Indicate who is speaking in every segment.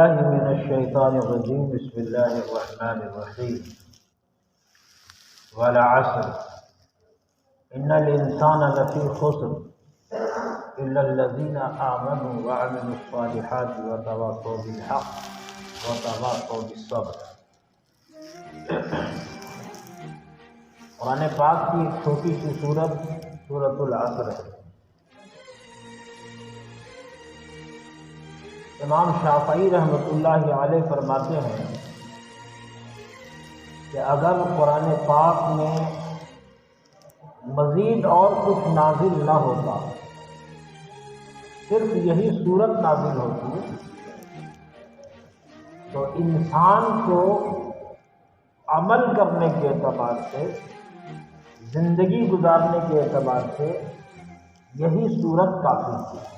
Speaker 1: باللہ من الشیطان الرجیم بسم اللہ الرحمن الرحیم والعصر ان الانسان لفی خسر الا الذین آمنوا وعملوا الصالحات وتواصوا بالحق وتواصوا بالصبر۔ قرآن پاک کی ایک چھوٹی سی سورت سورۃ العصر ہے۔ امام شافعی رحمۃ اللہ علیہ فرماتے ہیں کہ اگر قرآن پاک میں مزید اور کچھ نازل نہ ہوتا، صرف یہی سورت نازل ہوتی، تو انسان کو عمل کرنے کے اعتبار سے، زندگی گزارنے کے اعتبار سے یہی سورت کافی تھی۔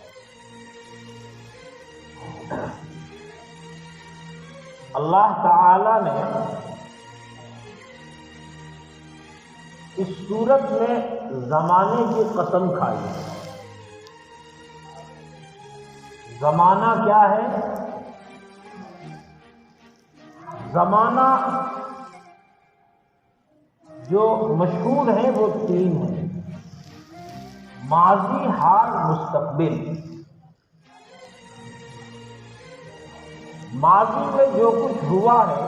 Speaker 1: اللہ تعالی نے اس سورت میں زمانے کی قسم کھائی ہے۔ زمانہ کیا ہے؟ زمانہ جو مشہور ہیں وہ تین ہیں: ماضی، حال، مستقبل۔ ماضی میں جو کچھ ہوا ہے،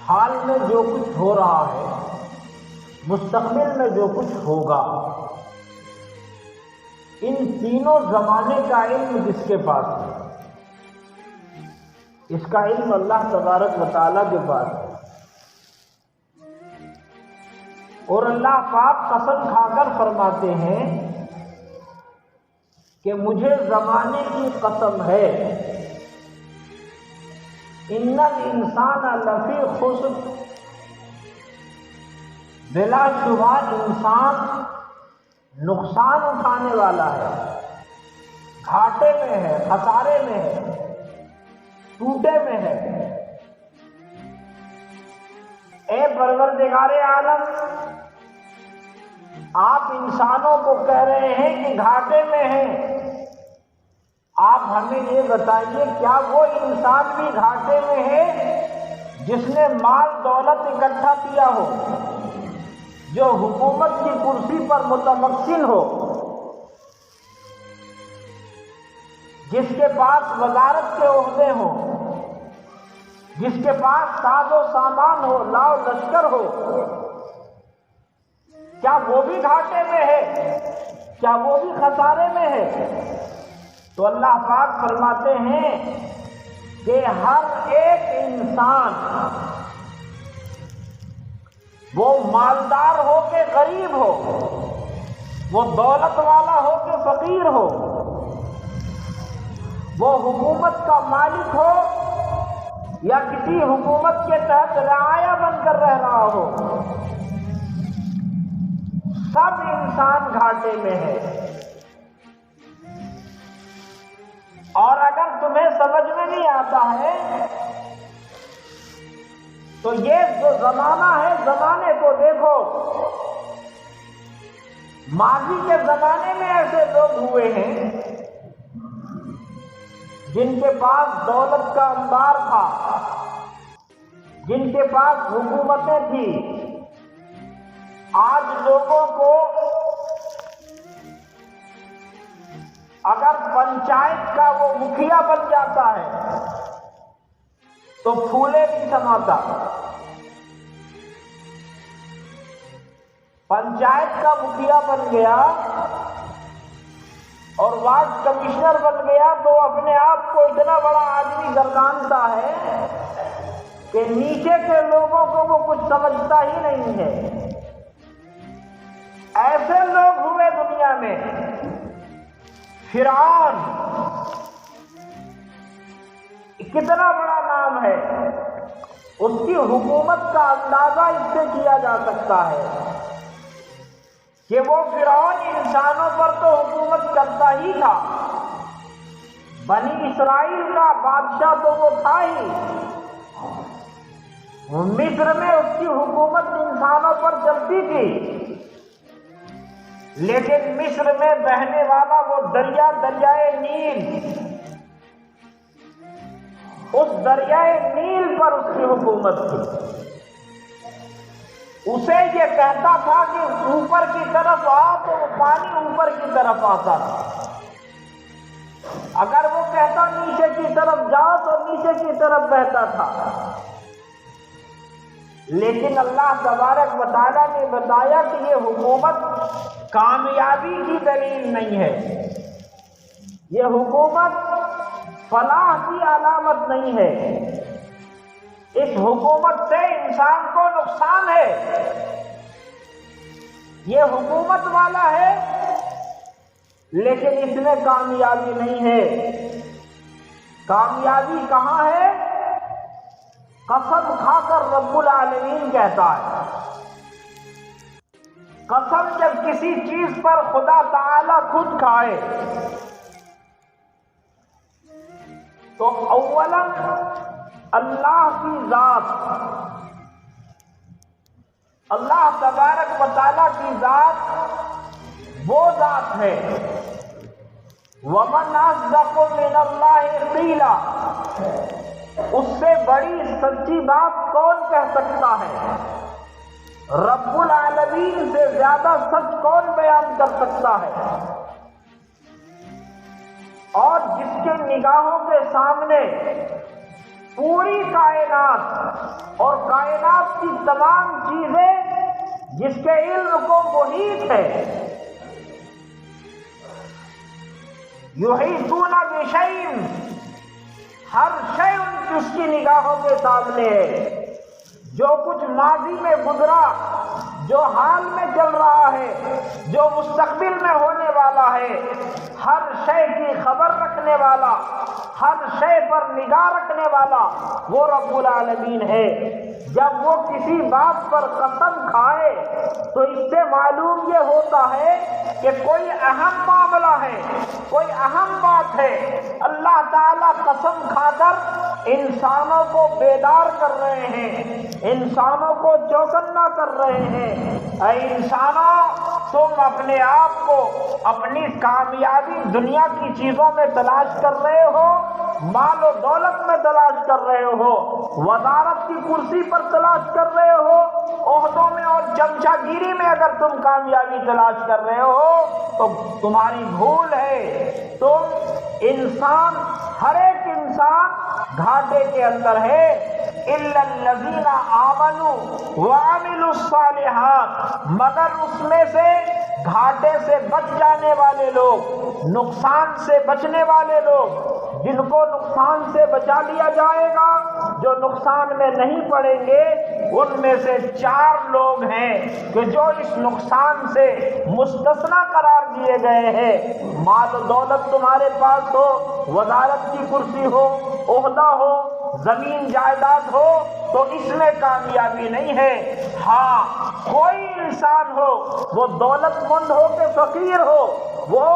Speaker 1: حال میں جو کچھ ہو رہا ہے، مستقبل میں جو کچھ ہوگا، ان تینوں زمانے کا علم کس کے پاس ہے؟ اس کا علم اللہ تبارک و تعالیٰ کے پاس ہے۔ اور اللہ پاک قسم کھا کر فرماتے ہیں کہ مجھے زمانے کی قسم ہے، ان الانسان لفی خسر، بلا شبہ انسان نقصان اٹھانے والا ہے، گھاٹے میں ہے، خسارے میں ہے، ٹوٹے میں ہے۔ اے پروردگار عالم، آپ انسانوں کو کہہ رہے ہیں کہ گھاٹے میں ہیں، آپ ہمیں یہ بتائیے کیا وہ انسان بھی گھاٹے میں ہے جس نے مال دولت اکٹھا کیا ہو، جو حکومت کی کرسی پر متمکن ہو، جس کے پاس وزارت کے عہدے ہوں، جس کے پاس ساز و سامان ہو، لاؤ لشکر ہو، کیا وہ بھی گھاٹے میں ہے؟ کیا وہ بھی خسارے میں ہے؟ تو اللہ پاک فرماتے ہیں کہ ہر ایک انسان، وہ مالدار ہو کہ غریب ہو، وہ دولت والا ہو کہ فقیر ہو، وہ حکومت کا مالک ہو یا کسی حکومت کے تحت رعایا بن کر رہ رہا ہو، سب انسان گھاٹے میں ہے۔ اور اگر تمہیں سمجھ میں نہیں آتا ہے تو یہ جو زمانہ ہے، زمانے کو دیکھو۔ ماضی کے زمانے میں ایسے لوگ ہوئے ہیں جن کے پاس دولت کا انبار تھا، جن کے پاس حکومتیں تھیں۔ آج لوگوں کو اگر پنچایت کا وہ مکھیا بن جاتا ہے تو پھولے نہیں سماتا۔ پنچایت کا مکھیا بن گیا اور وارڈ کمشنر بن گیا تو اپنے آپ کو اتنا بڑا آدمی گردانتا ہے کہ نیچے کے لوگوں کو وہ کچھ سمجھتا ہی نہیں ہے۔ ایسے لوگ ہوئے دنیا میں۔ فرعون کتنا بڑا نام ہے، اس کی حکومت کا اندازہ اس سے کیا جا سکتا ہے کہ وہ فرعون انسانوں پر تو حکومت کرتا ہی تھا، بنی اسرائیل کا بادشاہ تو وہ تھا ہی۔ مصر میں اس کی حکومت انسانوں پر چلتی تھی، لیکن مصر میں بہنے والا وہ دریا، دریائے نیل، اس دریائے نیل پر اس کی حکومت تھی۔ اسے یہ کہتا تھا کہ اوپر کی طرف آ تو وہ پانی اوپر کی طرف آتا تھا، اگر وہ کہتا نیچے کی طرف جاؤ تو نیچے کی طرف بہتا تھا۔ لیکن اللہ تبارک و تعالیٰ نے بتایا کہ یہ حکومت کامیابی کی دلیل نہیں ہے، یہ حکومت فلاح کی علامت نہیں ہے، اس حکومت سے انسان کو نقصان ہے۔ یہ حکومت والا ہے لیکن اس میں کامیابی نہیں ہے۔ کامیابی کہاں ہے؟ قسم کھا کر رب العالمین کہتا ہے، قسم جب کسی چیز پر خدا تعالی خود کھائے تو اولا اللہ کی ذات، اللہ تبارک و تعالیٰ کی ذات وہ ذات ہے، وَمَنْ أَصْدَقُ مِنَ اللَّهِ قِيلًا، اس سے بڑی سچی بات کون کہہ سکتا ہے؟ رب العالمین سے زیادہ سچ کون بیان کر سکتا ہے؟ اور جس کے نگاہوں کے سامنے پوری کائنات اور کائنات کی تمام چیزیں جس کے علم کو محیط ہے، یحیطون بشیء، ہر شے اس کی نگاہوں کے سامنے ہے، جو کچھ ماضی میں گزرا، جو حال میں چل رہا ہے، جو مستقبل میں ہونے والا ہے، ہر شے کی خبر رکھنے والا، ہر شے پر نگاہ رکھنے والا وہ رب العالمین ہے۔ جب وہ کسی بات پر قسم کھائے تو اس سے معلوم یہ ہوتا ہے کہ کوئی اہم معاملہ ہے، کوئی اہم بات ہے۔ اللہ تعالیٰ قسم کھا کر انسانوں کو بیدار کر رہے ہیں، انسانوں کو چوکنا کر رہے ہیں۔ اے انسانوں، تم اپنے آپ کو اپنی کامیابی دنیا کی چیزوں میں تلاش کر رہے ہو، مال و دولت میں تلاش کر رہے ہو، وزارت کی کرسی پر تلاش کر رہے ہو، عہدوں میں اور چمچا گیری میں اگر تم کامیابی تلاش کر رہے ہو تو تمہاری بھول ہے۔ تم انسان، ہر ایک انسان گھاٹے کے اندر ہے، الا الذین آمنوا وعملوا الصالحات، مگر اس میں سے گھاٹے سے بچ جانے والے لوگ، نقصان سے بچنے والے لوگ، جن کو نقصان سے بچا لیا جائے گا، جو نقصان میں نہیں پڑیں گے، ان میں سے 4 لوگ ہیں کہ جو اس نقصان سے مستثنا قرار دیے گئے ہیں۔ مال و دولت تمہارے پاس ہو، وزارت کی کرسی ہو، عہدہ ہو، زمین جائیداد ہو تو اس میں کامیابی نہیں ہے۔ ہاں، کوئی انسان ہو، وہ دولت مند ہو کہ فقیر ہو، وہ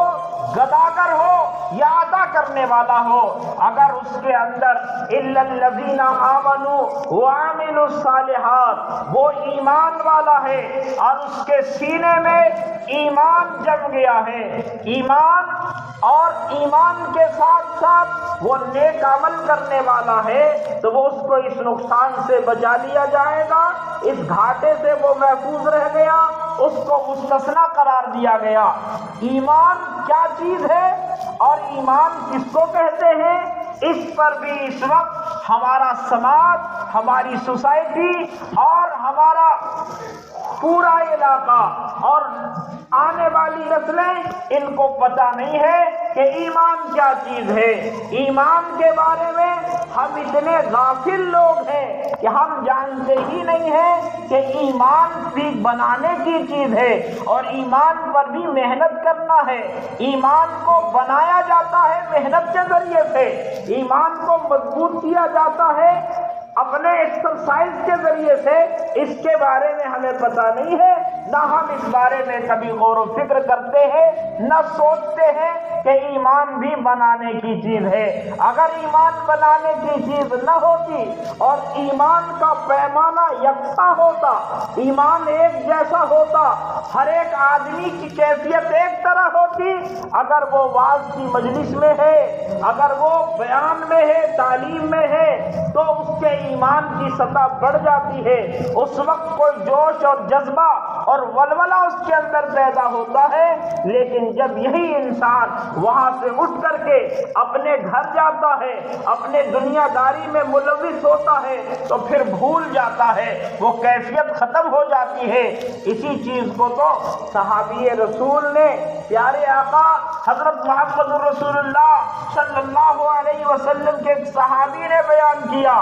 Speaker 1: گداگر ہو یا عطا کرنے والا ہو، اگر اس کے اندر الا الذین آمنوا وعملوا الصالحات، وہ ایمان والا ہے اور اس کے سینے میں ایمان جم گیا ہے، ایمان اور ایمان کے ساتھ ساتھ وہ نیک عمل کرنے والا ہے، تو وہ اس کو اس نقصان سے بچا لیا جائے گا، اس گھاٹے سے وہ محفوظ رہ گیا، اس کو مستثنا قرار دیا گیا۔ ایمان کیا چیز ہے اور ایمان کس کو کہتے ہیں، اس پر بھی اس وقت ہمارا سماج، ہماری سوسائٹی اور ہمارا پورا علاقہ اور آنے والی نسلیں ان کو پتہ نہیں ہے کہ ایمان کیا چیز ہے۔ ایمان کے بارے میں ہم اتنے غافل لوگ ہیں کہ ہم جانتے ہی نہیں ہیں کہ ایمان بھی بنانے کی چیز ہے اور ایمان پر بھی محنت کرنا ہے۔ ایمان کو بنایا جاتا ہے محنت کے ذریعے سے، ایمان کو مضبوط کیا جاتا ہے اپنے ایکسرسائز کے ذریعے سے۔ اس کے بارے میں ہمیں پتہ نہیں ہے، نہ ہم اس بارے میں کبھی غور و فکر کرتے ہیں، نہ سوچتے ہیں کہ ایمان بھی بنانے کی چیز ہے۔ اگر ایمان بنانے کی چیز نہ ہوتی اور ایمان کا پیمانہ یکساں ہوتا، ایمان ایک جیسا ہوتا، ہر ایک آدمی کی کیفیت ایک طرح ہوتی، اگر وہ واعظ کی مجلس میں ہے، اگر وہ بیان میں ہے، تعلیم میں ہے، تو اس کے ایمان کی سطح بڑھ جاتی ہے۔ اس وقت کوئی جوش اور جذبہ اور ولولہ اس کے اندر پیدا ہوتا ہے، لیکن جب یہی انسان وہاں سے اٹھ کر کے اپنے گھر جاتا ہے، اپنے دنیا داری میں ملوث ہوتا ہے، تو پھر بھول جاتا ہے، وہ کیفیت ختم ہو جاتی ہے۔ اسی چیز کو تو صحابی رسول نے، پیارے آقا حضرت محمد رسول اللہ صلی اللہ علیہ وسلم کے ایک صحابی نے بیان کیا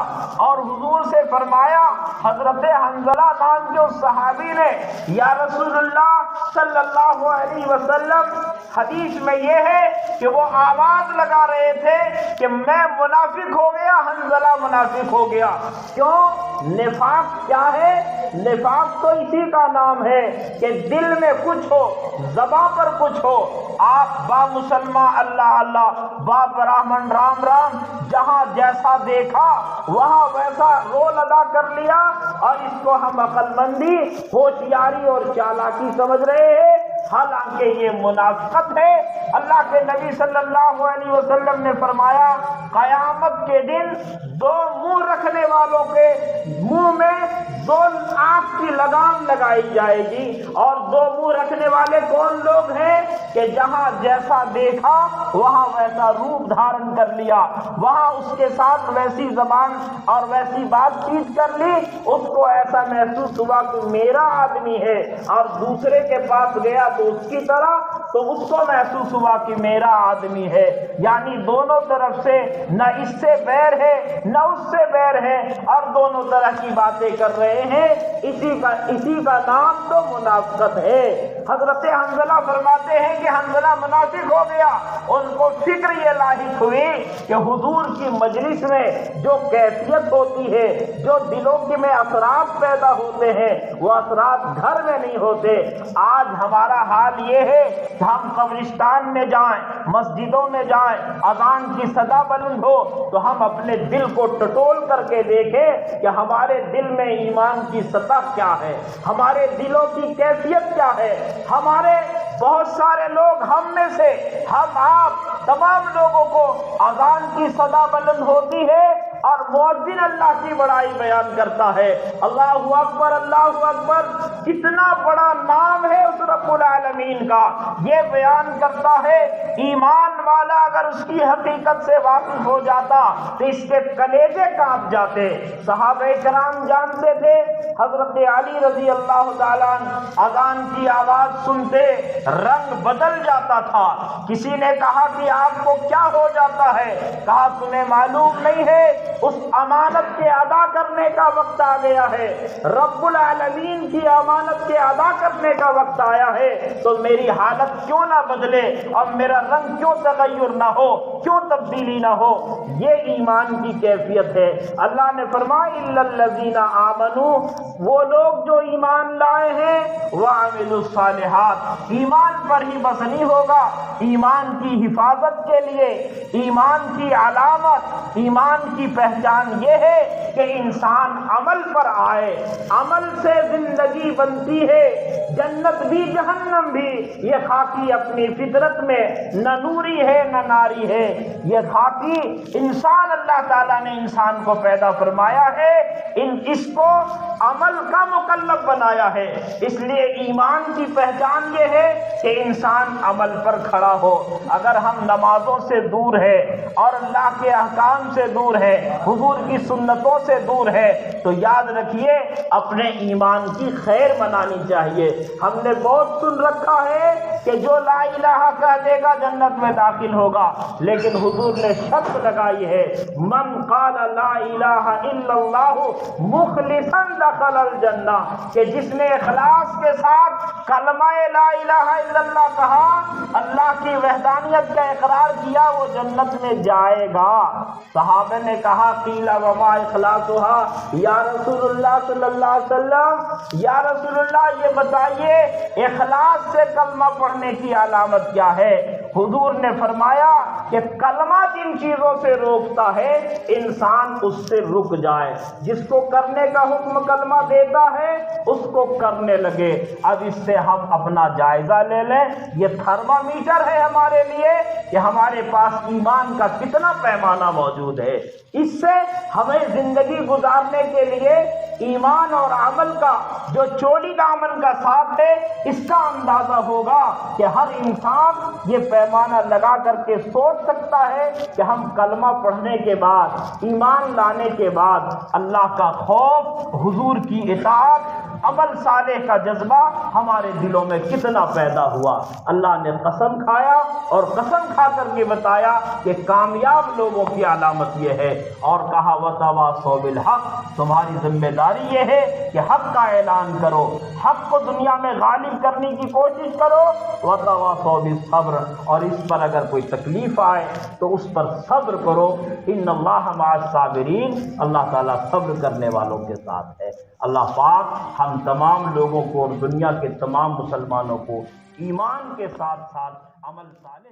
Speaker 1: اور حضور سے فرمایا، حضرت حنظلہ نام کے اس صحابی نے، یا رسول اللہ صلی اللہ علیہ وسلم، حدیث میں یہ ہے کہ وہ آواز لگا رہے تھے کہ میں منافق ہو گیا، حنظلہ منافق ہو گیا۔ کیوں؟ نفاق کیا ہے؟ نفاق تو اسی کا نام ہے کہ دل میں کچھ ہو، زباں پر کچھ ہو، آپ با مسلمان اللہ اللہ، با براہمن رام رام، جہاں جیسا دیکھا وہاں ویسا رول ادا کر لیا، اور اس کو ہم عقل مندی، ہوشیاری اور چالاکی سمجھ رہے ہیں، حالانکہ یہ منافقت ہے۔ اللہ کے نبی صلی اللہ علیہ وسلم نے فرمایا، قیامت کے دن دو منہ رکھنے والوں کے منہ میں دو آنکھ کی لگام لگائی جائے گی، اور دو منہ رکھنے والے کون لوگ ہیں؟ کہ جہاں جیسا دیکھا وہاں ویسا روپ دھارن کر لیا، وہاں اس کے ساتھ ویسی زبان اور ویسی بات چیت کر لی، اس کو ایسا محسوس ہوا کہ میرا آدمی ہے، اور دوسرے کے پاس گیا تو اس کی طرح، تو اس کو محسوس ہوا کہ میرا آدمی ہے۔ یعنی دونوں طرف سے نہ اس سے بیر ہے نہ اس سے بیر ہے، اور دونوں طرح کی باتیں کر رہے ہیں، اسی کا نام تو منافقت ہے۔ حضرت حنظلہ فرماتے ہیں کہ حنظلہ منافق ہو گیا، ان کو فکر یہ لاحق ہوئی کہ حضور کی مجلس میں جو کیفیت ہوتی ہے، جو دلوں کے میں اثرات پیدا ہوتے ہیں، وہ اثرات گھر میں نہیں ہوتے۔ آج ہمارا حال یہ ہے کہ ہم قبرستان میں جائیں، مسجدوں میں جائیں، اذان کی صدا بلند ہو تو ہم اپنے دل کو ٹٹول کر کے دیکھیں کہ ہمارے دل میں ایمان کی سطح کیا ہے، ہمارے دلوں کی کیفیت کیا ہے۔ ہمارے بہت سارے لوگ، ہم میں سے، ہم آپ تمام لوگوں کو اذان کی صدا بلند ہوتی ہے اور مؤذن اللہ کی بڑائی بیان کرتا ہے، اللہ اکبر اللہ اکبر، کتنا بڑا نام ہے اس رب العالمین کا، یہ بیان کرتا ہے۔ ایمان والا اگر اس کی حقیقت سے واقف ہو جاتا تو اس کے کلیجے کانپ جاتے۔ صحابہ کرام جانتے تھے، حضرت علی رضی اللہ تعالیٰ عنہ اذان کی آواز سنتے رنگ بدل جاتا تھا۔ کسی نے کہا کہ آپ کو کیا ہو جاتا ہے؟ کہا تمہیں معلوم نہیں ہے، اس امانت کے ادا کرنے کا وقت آ گیا ہے، رب العالمین کی امانت کے ادا کرنے کا وقت آیا ہے، تو میری حالت کیوں نہ بدلے اور میرا رنگ کیوں تغیر نہ ہو، کیوں تبدیلی نہ ہو۔ یہ ایمان کی کیفیت ہے۔ اللہ نے فرمایا الا الذین آمنوا، وہ لوگ جو ایمان لائے ہیں، وعملوا الصالحات، ایمان پر ہی بس نہیں ہوگا، ایمان کی حفاظت کے لیے، ایمان کی علامت، ایمان کی پہچان یہ ہے کہ انسان عمل پر آئے، عمل سے زندگی بنتی ہے، جنت بھی جہنم بھی۔ یہ خاکی اپنی فطرت میں نہ نوری ہے نہ ناری ہے، یہ خاکی انسان اللہ تعالیٰ نے انسان کو پیدا فرمایا ہے، اس کو عمل کا مکلف بنایا ہے۔ اس لیے ایمان کی پہچان یہ ہے کہ انسان عمل پر کھڑا ہو۔ اگر ہم نمازوں سے دور ہے اور اللہ کے احکام سے دور ہے، حضور کی سنتوں سے دور ہے، تو یاد رکھیے اپنے ایمان کی خیر منانی چاہیے۔ ہم نے بہت سن رکھا ہے کہ جو لا الہ کہہ دے گا جنت میں داخل ہوگا، لیکن حضور نے شرط لگائی ہے، من قال لا الہ الا اللہ مخلصا دخل الجنہ، کہ جس نے اخلاص کے ساتھ کلمہ لا الہ الا اللہ کہا، اللہ کی وحدانیت کا اقرار کیا، وہ جنت میں جائے گا۔ صحابہ نے کہا قیل وما اخلاصها یا رسول اللہ صلی اللہ علیہ وسلم، یا رسول اللہ یہ بتائیے اخلاص سے کلمہ پڑھنے کی علامت کیا ہے؟ حضور نے فرمایا کہ کلمہ جن چیزوں سے روکتا ہے انسان اس سے رک جائے، جس کو کرنے کا حکم کلمہ دیتا ہے اس کو کرنے لگے۔ اب اس سے ہم اپنا جائزہ لے لیں، یہ تھرمامیٹر ہے ہمارے لیے کہ ہمارے پاس ایمان کا کتنا پیمانہ موجود ہے۔ اس سے ہمیں زندگی گزارنے کے لیے ایمان اور عمل کا جو چولی دامن کا ساتھ ہے اس کا اندازہ ہوگا کہ ہر انسان یہ پیمانہ لگا کر کے سوچ سکتا ہے کہ ہم کلمہ پڑھنے کے بعد، ایمان لانے کے بعد اللہ کا خوف، حضور کی اطاعت، عمل صالح کا جذبہ ہمارے دلوں میں کتنا پیدا ہوا۔ اللہ نے قسم کھایا اور قسم کھا کر کے بتایا کہ کامیاب لوگوں کی علامت یہ ہے، اور کہا وَتَوَاصَوْا بِالْحَقِّ، تمہاری ذمہ داری یہ ہے کہ حق کا اعلان کرو، حق کو دنیا میں غالب کرنے کی کوشش کرو، وَتَوَاصَوْا بِالصَّبْرِ، اور اس پر اگر کوئی تکلیف آئے تو اس پر صبر کرو، ان اللہ مع الصابرین، اللہ تعالیٰ صبر کرنے والوں کے ساتھ ہے۔ اللہ پاک ہم تمام لوگوں کو اور دنیا کے تمام مسلمانوں کو ایمان کے ساتھ ساتھ عمل صالح